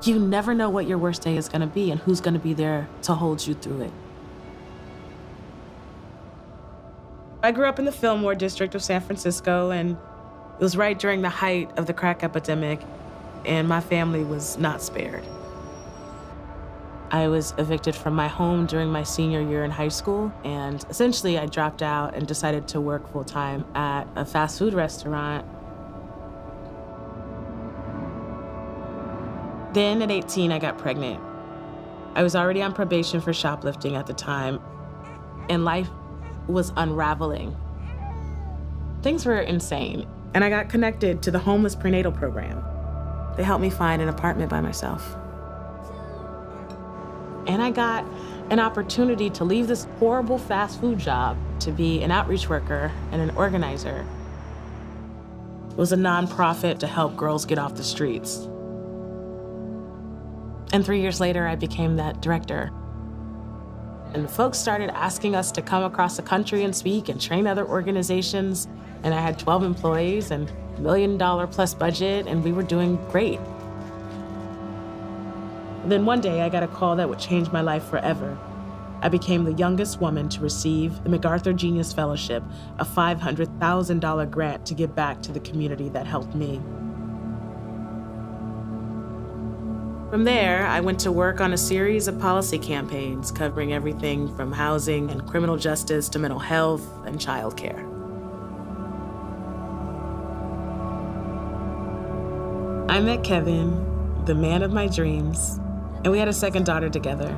You never know what your worst day is gonna be and who's gonna be there to hold you through it. I grew up in the Fillmore district of San Francisco, and it was right during the height of the crack epidemic, and my family was not spared. I was evicted from my home during my senior year in high school, and essentially I dropped out and decided to work full-time at a fast food restaurant. Then at 18, I got pregnant. I was already on probation for shoplifting at the time, and life was unraveling. Things were insane, and I got connected to the homeless prenatal program. They helped me find an apartment by myself. And I got an opportunity to leave this horrible fast food job to be an outreach worker and an organizer. It was a nonprofit to help girls get off the streets. And 3 years later, I became that director. And folks started asking us to come across the country and speak and train other organizations. And I had 12 employees and $1 million plus budget, and we were doing great. Then one day, I got a call that would change my life forever. I became the youngest woman to receive the MacArthur Genius Fellowship, a $500,000 grant to give back to the community that helped me. From there, I went to work on a series of policy campaigns covering everything from housing and criminal justice to mental health and childcare. I met Kevin, the man of my dreams, and we had a second daughter together.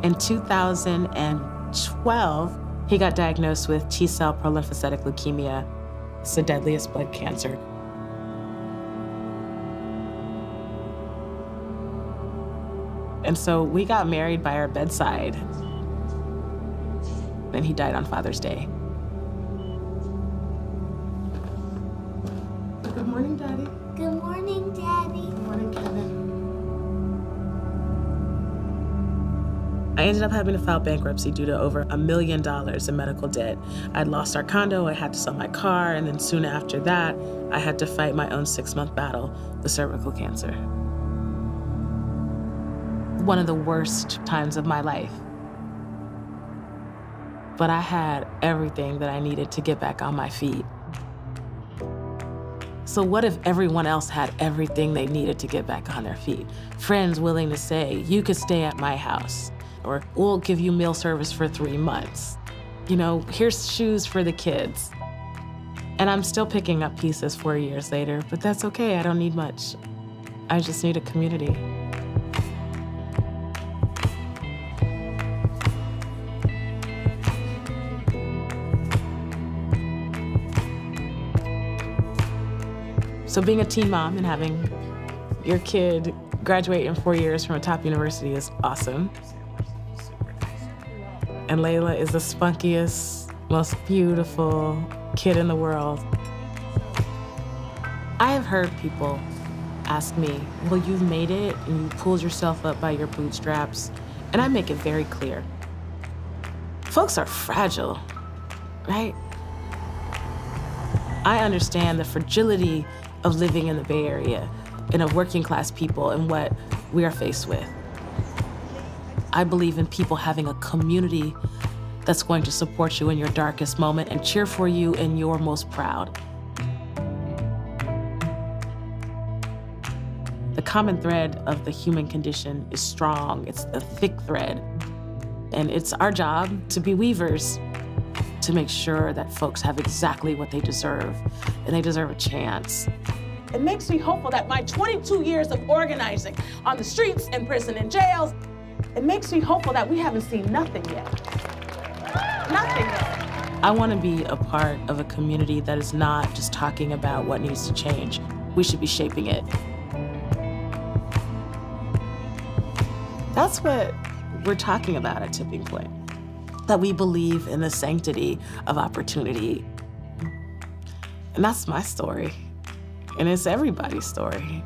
In 2012, he got diagnosed with T-cell prolymphocytic leukemia. It's the deadliest blood cancer. And so we got married by our bedside. And he died on Father's Day. Good morning, Daddy. Good morning, Daddy. Good morning, Kevin. I ended up having to file bankruptcy due to over $1 million in medical debt. I'd lost our condo, I had to sell my car, and then soon after that, I had to fight my own 6-month battle with cervical cancer. One of the worst times of my life. But I had everything that I needed to get back on my feet. So what if everyone else had everything they needed to get back on their feet? Friends willing to say, you could stay at my house, or we'll give you meal service for 3 months. You know, here's shoes for the kids. And I'm still picking up pieces 4 years later, but that's okay, I don't need much. I just need a community. So being a teen mom and having your kid graduate in 4 years from a top university is awesome. And Layla is the spunkiest, most beautiful kid in the world. I have heard people ask me, well, you've made it and you pulled yourself up by your bootstraps. And I make it very clear. Folks are fragile, right? I understand the fragility of living in the Bay Area and of working class people and what we are faced with. I believe in people having a community that's going to support you in your darkest moment and cheer for you in your most proud. The common thread of the human condition is strong. It's a thick thread. And it's our job to be weavers, to make sure that folks have exactly what they deserve, and they deserve a chance. It makes me hopeful that my 22 years of organizing on the streets, in prison, and jails, it makes me hopeful that we haven't seen nothing yet. Nothing yet. I want to be a part of a community that is not just talking about what needs to change. We should be shaping it. That's what we're talking about at Tipping Point. That we believe in the sanctity of opportunity. And that's my story. And it's everybody's story.